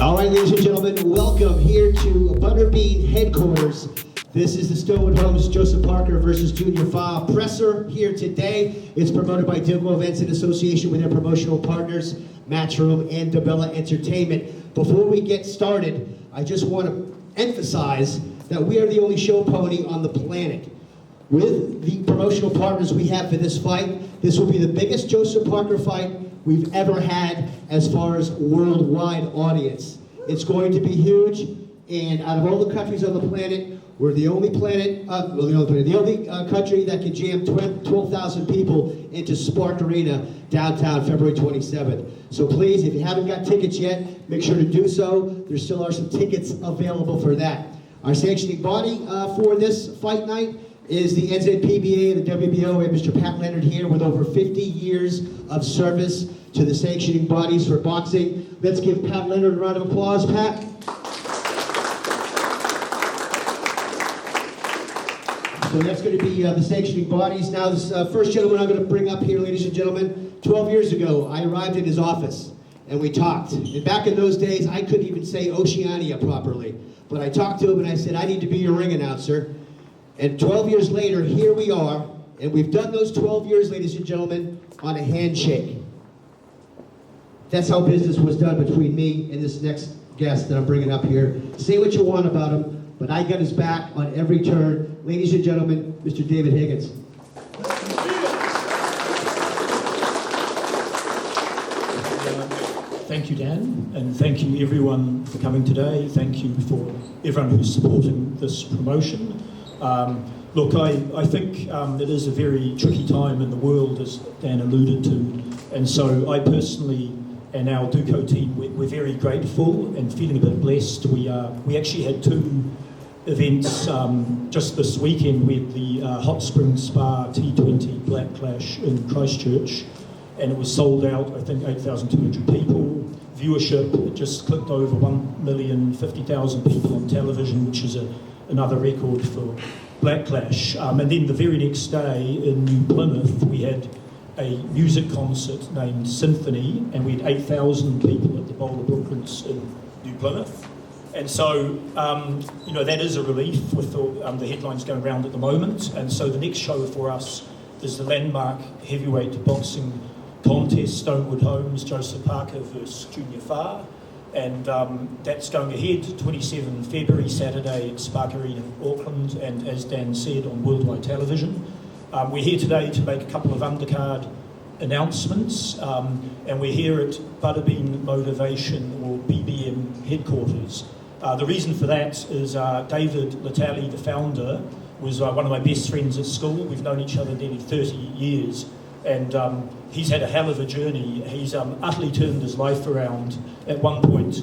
All right, ladies and gentlemen, welcome here to Butterbean headquarters. This is the Stonewood Homes Joseph Parker versus Junior Fa presser here today. It's promoted by Duco Events in association with their promotional partners, Matchroom and Dabella Entertainment. Before we get started, I just want to emphasize that we are the only show pony on the planet. With the promotional partners we have for this fight, this will be the biggest Joseph Parker fight we've ever had as far as worldwide audience. It's going to be huge, and out of all the countries on the planet, we're the only country that can jam 12,000 people into Spark Arena downtown February 27th. So please, if you haven't got tickets yet, make sure to do so. There still are some tickets available for that. Our sanctioning body for this fight night is the NZPBA and the WBO, and Mr. Pat Leonard here with over 50 years of service to the sanctioning bodies for boxing. Let's give Pat Leonard a round of applause. Pat. So that's going to be the sanctioning bodies. Now, this first gentleman I'm going to bring up here, ladies and gentlemen, 12 years ago, I arrived in his office, and we talked. And back in those days, I couldn't even say Oceania properly. But I talked to him, and I said, I need to be your ring announcer. And 12 years later, here we are, and we've done those 12 years, ladies and gentlemen, on a handshake. That's how business was done between me and this next guest that I'm bringing up here. Say what you want about him, but I got his back on every turn. Ladies and gentlemen, Mr. David Higgins. Thank you, Dan, and thank you everyone for coming today. Thank you for everyone who's supporting this promotion. Look, I think it is a very tricky time in the world, as Dan alluded to, and so I personally and our Duco team, we're very grateful and feeling a bit blessed. We actually had two events just this weekend. We had the Hot Springs Spa T20 Black Clash in Christchurch, and it was sold out, I think 8,200 people. Viewership just clicked over 1,050,000 people on television, which is another record for Black Clash. And then the very next day in New Plymouth, we had a music concert named Symphony, and we had 8,000 people at the Bowler Brooklands in New Plymouth. And so, that is a relief with the headlines going around at the moment. And so the next show for us is the landmark heavyweight boxing contest, Stonewood Homes, Joseph Parker versus Junior Fa. And that's going ahead 27 February, Saturday at Spark Arena in Auckland, and as Dan said, on worldwide television. We're here today to make a couple of undercard announcements, and we're here at Butterbean Motivation, or BBM headquarters. The reason for that is David Nyika, the founder, was one of my best friends at school. We've known each other nearly 30 years, and he's had a hell of a journey. He's utterly turned his life around. At one point,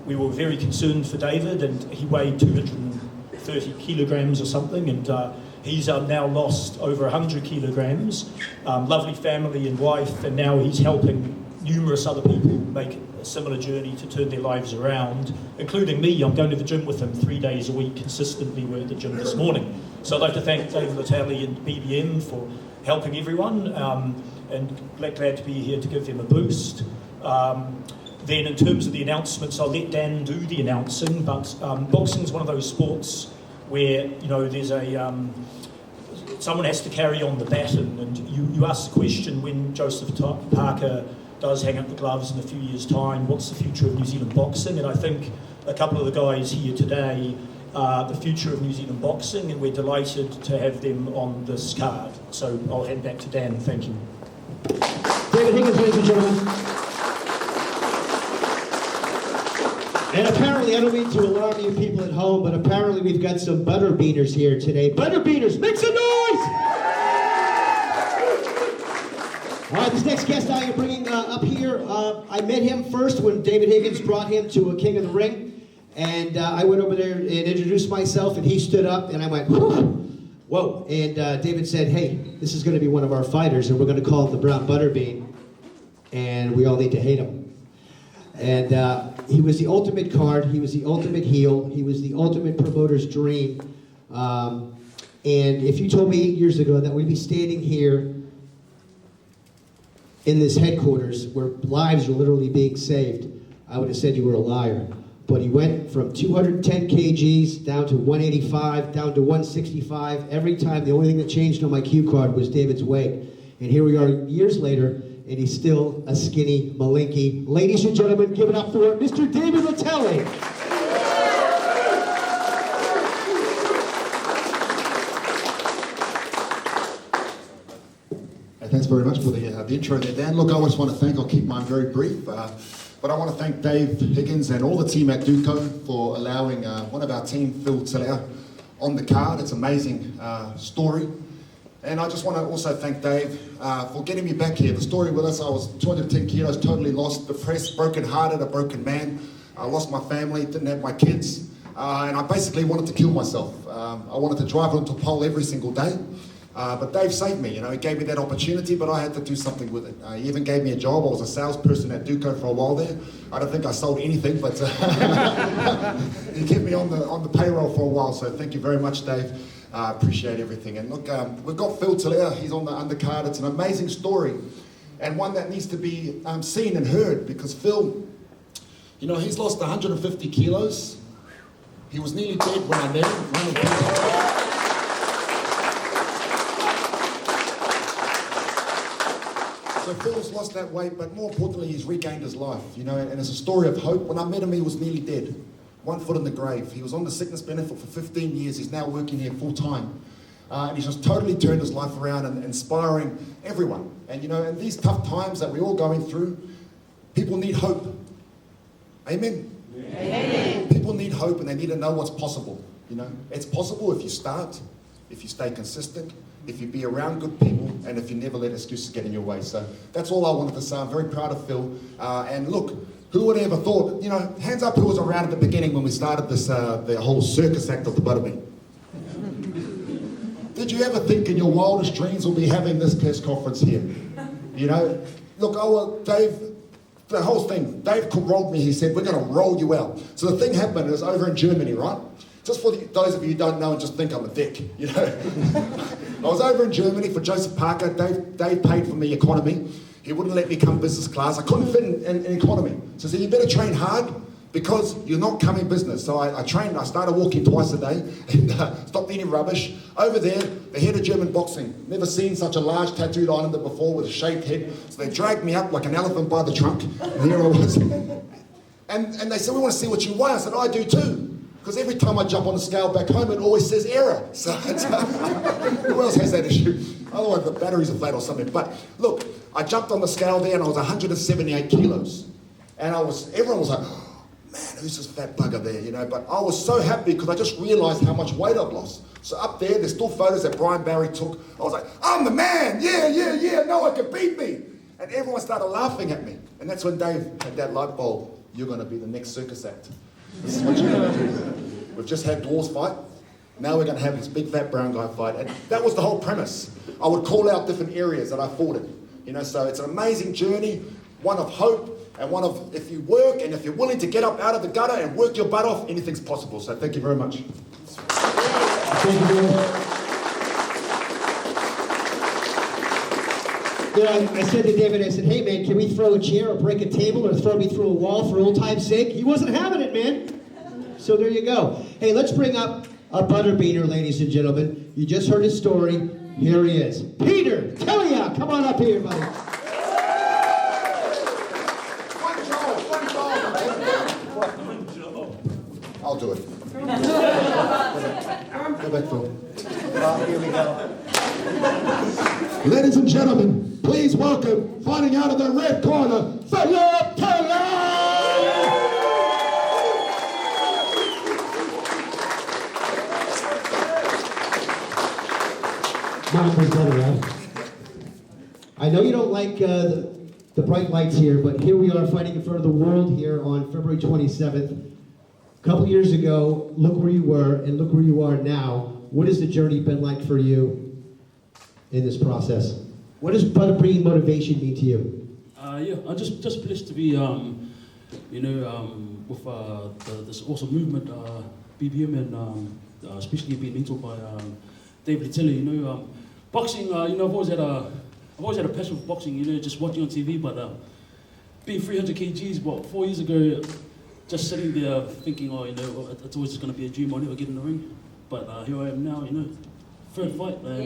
we were very concerned for David, and he weighed 230 kilograms or something, and he's now lost over 100 kilograms, lovely family and wife, and now he's helping numerous other people make a similar journey to turn their lives around, including me. I'm going to the gym with him 3 days a week consistently. We're at the gym this morning. So I'd like to thank David Nyika and BBM for helping everyone, and glad to be here to give them a boost. Then in terms of the announcements, I'll let Dan do the announcing, but boxing is one of those sports where, there's someone has to carry on the baton, and you asked the question, when Joseph Parker does hang up the gloves in a few years' time, what's the future of New Zealand boxing? And I think a couple of the guys here today are the future of New Zealand boxing, and we're delighted to have them on this card. So I'll hand back to Dan. Thank you. David Higgins, ladies and gentlemen. And apparently, I don't mean to alarm you people at home, but apparently we've got some Butterbeaners here today. Butterbeaners, make some noise! All right, this next guest I am bringing up here, I met him first when David Higgins brought him to a King of the Ring, and I went over there and introduced myself, and he stood up, and I went, whoa, and David said, hey, this is going to be one of our fighters, and we're going to call him the Brown Butterbean, and we all need to hate him. And he was the ultimate card, he was the ultimate heel, he was the ultimate promoter's dream. And if you told me 8 years ago that we'd be standing here in this headquarters where lives are literally being saved, I would have said you were a liar. But he went from 210 kgs down to 185, down to 165. Every time, the only thing that changed on my cue card was David's weight. And here we are years later, and he's still a skinny malinky. Ladies and gentlemen, give it up for Mr. David Latelli. Thanks very much for the intro there, Dan. Look, I just want to thank, I'll keep mine very brief, but I want to thank Dave Higgins and all the team at Duco for allowing one of our team, Phil Tillea, on the card. It's an amazing story. And I just want to also thank Dave for getting me back here. The story with us, I was 210 kilos, totally lost, depressed, broken-hearted, a broken man. I lost my family, didn't have my kids, and I basically wanted to kill myself. I wanted to drive onto a pole every single day. But Dave saved me, he gave me that opportunity, but I had to do something with it. He even gave me a job. I was a salesperson at Duco for a while there. I don't think I sold anything, but he kept me on the payroll for a while, so thank you very much, Dave. I appreciate everything. And look, we've got Phil Tillea, he's on the undercard. It's an amazing story, and one that needs to be seen and heard, because Phil, he's lost 150 kilos. He was nearly dead when I met him. So Phil's lost that weight, but more importantly, he's regained his life, and it's a story of hope. When I met him, he was nearly dead, 1 foot in the grave. He was on the sickness benefit for 15 years. He's now working here full time. And he's just totally turned his life around and inspiring everyone. And in these tough times that we're all going through, people need hope. Amen? Amen. People need hope, and they need to know what's possible. It's possible if you start, if you stay consistent, if you be around good people, and if you never let excuses get in your way. So that's all I wanted to say. I'm very proud of Phil. And look, who would have ever thought, hands up who was around at the beginning when we started this, the whole circus act of the Butterbean. Did you ever think in your wildest dreams we'll be having this press conference here? Look, Dave, the whole thing, Dave rolled me, he said, we're going to roll you out. So the thing happened, it was over in Germany, right? Just for those of you who don't know and just think I'm a dick, I was over in Germany for Joseph Parker. Dave paid for me economy. He wouldn't let me come business class. I couldn't fit in economy. So he said, you better train hard because you're not coming business. So I trained, I started walking twice a day and stopped eating rubbish. Over there, the head of German boxing. Never seen such a large tattooed islander before with a shaved head. So they dragged me up like an elephant by the trunk. And here I was. And they said, we want to see what you weigh. I said, I do too. Because every time I jump on the scale back home, it always says error. So who else has that issue? Otherwise the batteries are flat or something. But look, I jumped on the scale there and I was 178 kilos. And everyone was like, oh, man, who's this fat bugger there, But I was so happy because I just realized how much weight I've lost. So up there, there's still photos that Brian Barry took. I was like, I'm the man, yeah, no one can beat me. And everyone started laughing at me. And that's when Dave had that light bulb. You're going to be the next circus act. This is what you're going to do. We've just had dwarves fight. Now we're going to have this big fat brown guy fight. And that was the whole premise. I would call out different areas that I fought in. So it's an amazing journey, one of hope, and one of if you work and if you're willing to get up out of the gutter and work your butt off, anything's possible. So thank you very much. Thank you. I said to David, I said, hey man, can we throw a chair or break a table or throw me through a wall for old time's sake? He wasn't having it, man. So there you go. Hey, let's bring up a butterbeaner, ladies and gentlemen. You just heard his story. Here he is. Peter Tillea, come on up here, buddy. One job. I'll do it. Go back, Phil. Well, here we go. Ladies and gentlemen, please welcome, fighting out of the red corner, Fa I know you don't like the bright lights here, but here we are fighting in front of the world here on February 27th. A couple years ago, look where you were and look where you are now. What has the journey been like for you in this process? What does butterbean motivation mean to you? I'm just blessed to be, with this awesome movement, BBM, and especially being mentored by David Nyika. Boxing, I've always had a passion for boxing. Just watching on TV, but being 300 kgs, what, 4 years ago, just sitting there thinking, oh, you know, it's always just going to be a dream, I'll never get in the ring. But here I am now, you know, third fight. And,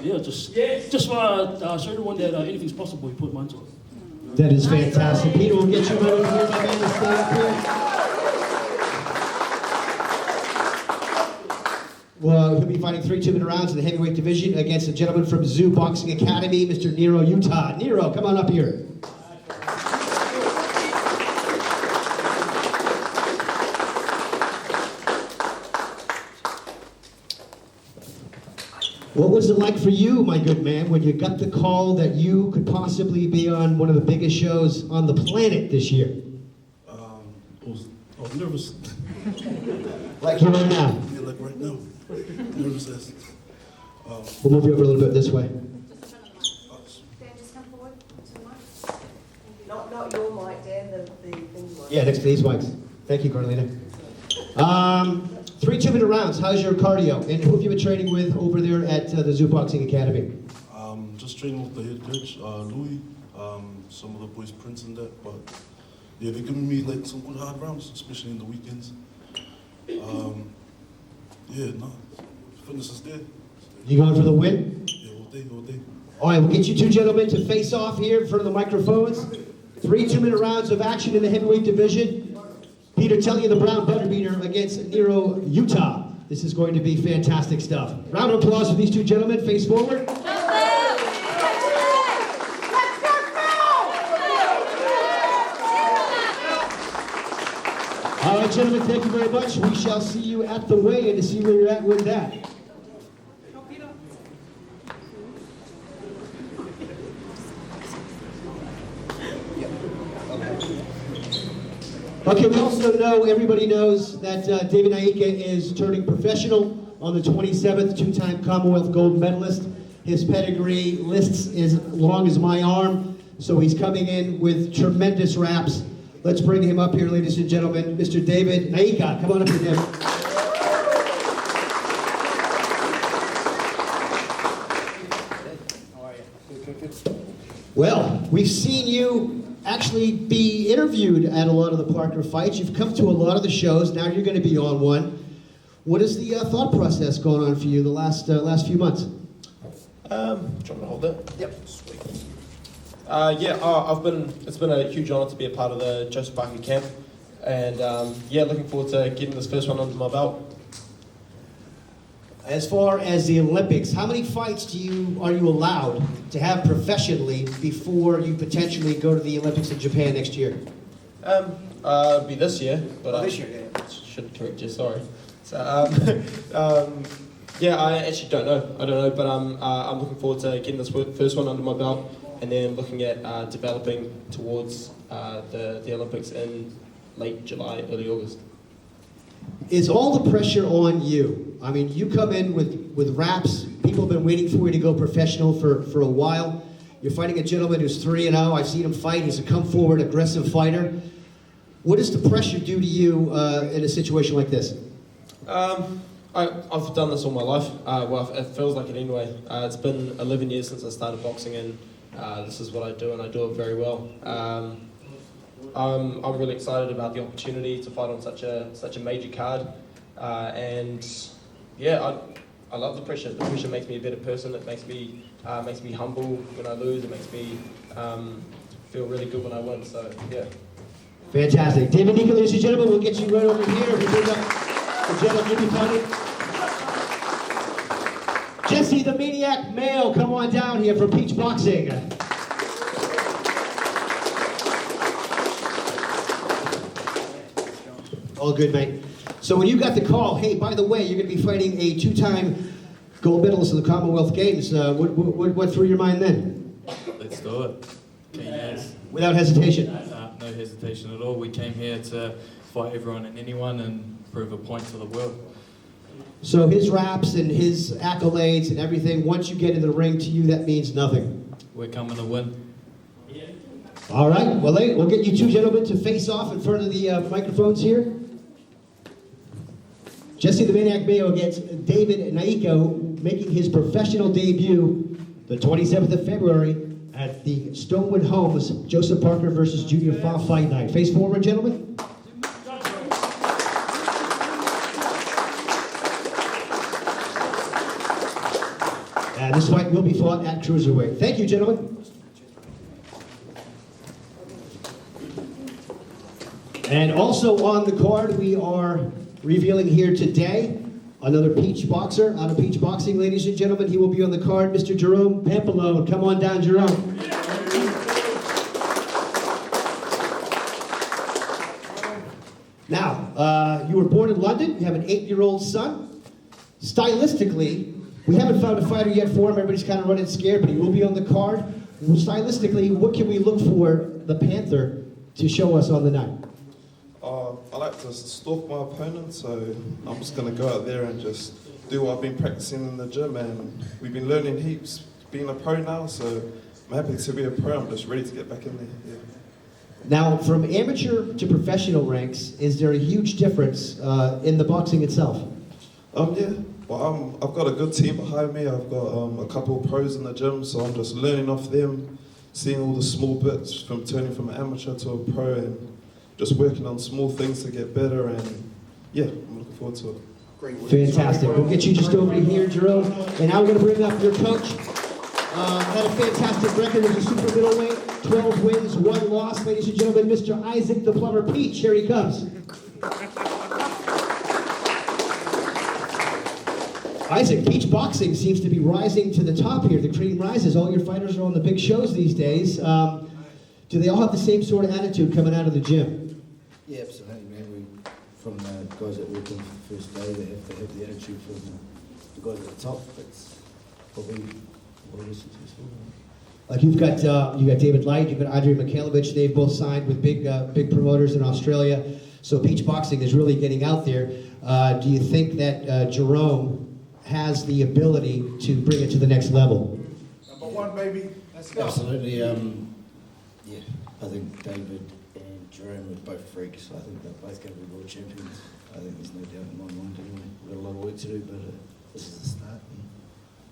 yeah, just want to show everyone that anything's possible, you put mind to it. That is fantastic. Peter, we'll get you right over here, my man, to stay up here. Well, he'll be fighting 3 2-minute rounds in the heavyweight division against a gentleman from Zoo Boxing Academy, Mr. Nero, Utah. Nero, come on up here. What was it like for you, my good man, when you got the call that you could possibly be on one of the biggest shows on the planet this year? I was nervous. Like you are now. Yeah, like right now. Nervous as. We'll move you over a little bit this way. Dan, just come forward to the mic. Not your mic, Dan, the thing mic. Yeah, next to these mics. Thank you, Carolina. 3 2-minute rounds. How's your cardio? And who have you been training with over there at the Zoo Boxing Academy? Just training with the head coach, Louis, some of the boys, Prince and that, but yeah, they're giving me like some good hard rounds, especially in the weekends. Yeah, no, fitness is there. You going for the win? Yeah, all day, all day. All right, we'll get you 2 gentlemen to face off here in front of the microphones. 3 2-minute rounds of action in the heavyweight division. Peter Telly, the brown butter beater, against Nero, Utah. This is going to be fantastic stuff. Round of applause for these 2 gentlemen. Face forward. All right, gentlemen, thank you very much. We shall see you at the weigh-in to see where you're at with that. Okay, we also know, everybody knows that David Nyika is turning professional on the 27th, 2-time Commonwealth gold medalist. His pedigree lists as long as my arm, so he's coming in with tremendous raps. Let's bring him up here, ladies and gentlemen. Mr. David Nyika, come on up here, David. How are you? Good. Well, we've seen you actually be interviewed at a lot of the Parker fights. You've come to a lot of the shows. Now you're going to be on one. What is the thought process going on for you the last few months? Do you want me to hold it? Yep. Sweet. It's been a huge honour to be a part of the Joseph Parker camp, and looking forward to getting this first one under my belt. As far as the Olympics, how many fights are you allowed to have professionally before you potentially go to the Olympics in Japan next year? It'll be this year, but This year, yeah. should correct you. Sorry. So, I actually don't know. But I'm looking forward to getting this first one under my belt, and then looking at developing towards the Olympics in late July, early August. Is all the pressure on you? I mean, you come in with raps. People have been waiting for you to go professional for a while. You're fighting a gentleman who's 3-0. I've seen him fight. He's a come-forward, aggressive fighter. What does the pressure do to you in a situation like this? I've done this all my life. It feels like it anyway. It's been 11 years since I started boxing, and this is what I do, and I do it very well. I'm really excited about the opportunity to fight on such a major card, and I love the pressure. The pressure makes me a better person. It makes me humble when I lose. It makes me feel really good when I win. So yeah. Fantastic. David Nyika, ladies and gentlemen, we'll get you right over here. We bring up the gentleman. Jesse the Maniac Mayo, come on down here from Peach Boxing. All good, mate. So when you got the call, hey, by the way, you're going to be fighting a 2-time gold medalist of the Commonwealth Games, what went through your mind then? Let's do it. Without hesitation? No hesitation at all. We came here to fight everyone and anyone and prove a point to the world. So his raps and his accolades and everything, once you get in the ring, to you that means nothing. We're coming to win. All right, well, we'll get you 2 gentlemen to face off in front of the microphones here. Jesse the Maniac Mayo against David Nyika, making his professional debut the 27th of February at the Stonewood Homes Joseph Parker versus Junior Fa Fight Night. Face forward, gentlemen. And this fight will be fought at cruiserweight. Thank you, gentlemen. And also on the card, we are revealing here today another Peach boxer out of Peach Boxing, ladies and gentlemen. He will be on the card, Mr. Jerome Pampalone. Come on down, Jerome. Now, you were born in London. You have an 8-year-old son. Stylistically, we haven't found a fighter yet for him. Everybody's kind of running scared, but he will be on the card. Stylistically, what can we look for the Panther to show us on the night? I like to stalk my opponent, so I'm just going to go out there and just do what I've been practicing in the gym, and we've been learning heaps being a pro now, so I'm happy to be a pro. I'm just ready to get back in there. Yeah. Now, from amateur to professional ranks, is there a huge difference in the boxing itself? Yeah. Well, I've got a good team behind me. I've got a couple of pros in the gym, so I'm just learning off them, seeing all the small bits from turning from an amateur to a pro, and just working on small things to get better. And yeah, I'm looking forward to it. Great work. Fantastic. We'll get you just over here, Jerome. And now we're going to bring up your coach. Had a fantastic record as a super middleweight, 12 wins, 1 loss. Ladies and gentlemen, Mr. Isaac the Plumber Peach. Here he comes. Isaac, Peach Boxing seems to be rising to the top here. The cream rises. All your fighters are on the big shows these days. Do they all have the same sort of attitude coming out of the gym? Yeah, absolutely, man. From the guys that walk in for the first day, they have to have the attitude from the guys at the top. That's probably what it is successful. Like you've got David Nyika, you've got Andrei Mikhailovich. They've both signed with big promoters in Australia. So Peach Boxing is really getting out there. Do you think that Jerome has the ability to bring it to the next level? Number 1, baby. Let's go. Absolutely. Yeah, I think David and Jerome are both freaks. I think they're both going to be world champions. I think there's no doubt in my mind anyway. We've got a lot of work to do, but this is the start.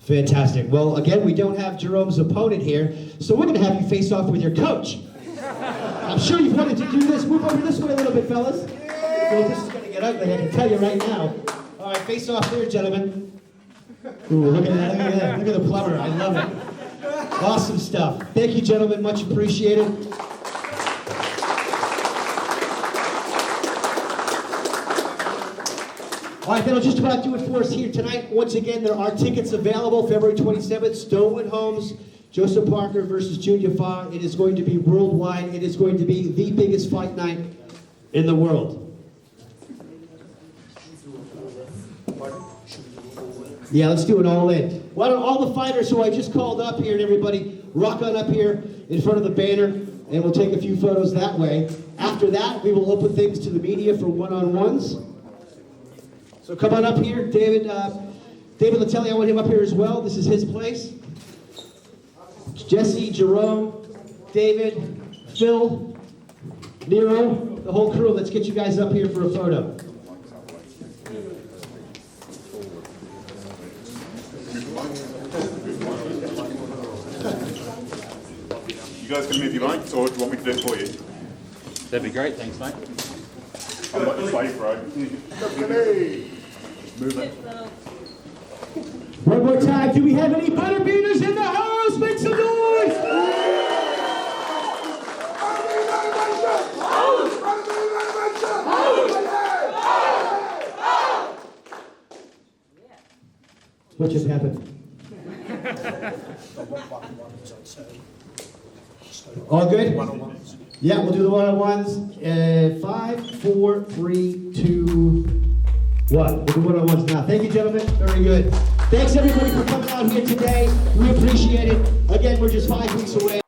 Fantastic. Well, again, we don't have Jerome's opponent here, so we're going to have you face off with your coach. I'm sure you've wanted to do this. Move over this way a little bit, fellas. Well, this is going to get ugly, I can tell you right now. All right, face off there, gentlemen. Ooh, look at that, look at that. Look at the plumber, I love it. Awesome stuff. Thank you, gentlemen, much appreciated. All right, that'll just about do it for us here tonight. Once again, there are tickets available. February 27th, Stonewood Homes, Joseph Parker versus Junior Fa. It is going to be worldwide. It is going to be the biggest fight night in the world. Yeah, let's do it all in. Why don't all the fighters who I just called up here and everybody rock on up here in front of the banner, and we'll take a few photos that way. After that, we will open things to the media for one-on-ones. So come on up here. David Latelli, I want him up here as well. This is his place. Jesse, Jerome, David, Phil, Nero, the whole crew. Let's get you guys up here for a photo. You guys can move your mics, or do you want me to do it for you? That'd be great, thanks, mate. I'm not your slave, bro. Move it. One more time. Do we have any butterbeaners in the house? Make some noise! What just happened? All good? Yeah, we'll do the one-on-ones. 5, 4, 3, 2, 1. We'll do one-on-ones now. Thank you, gentlemen. Very good. Thanks, everybody, for coming out here today. We appreciate it. Again, we're just 5 weeks away.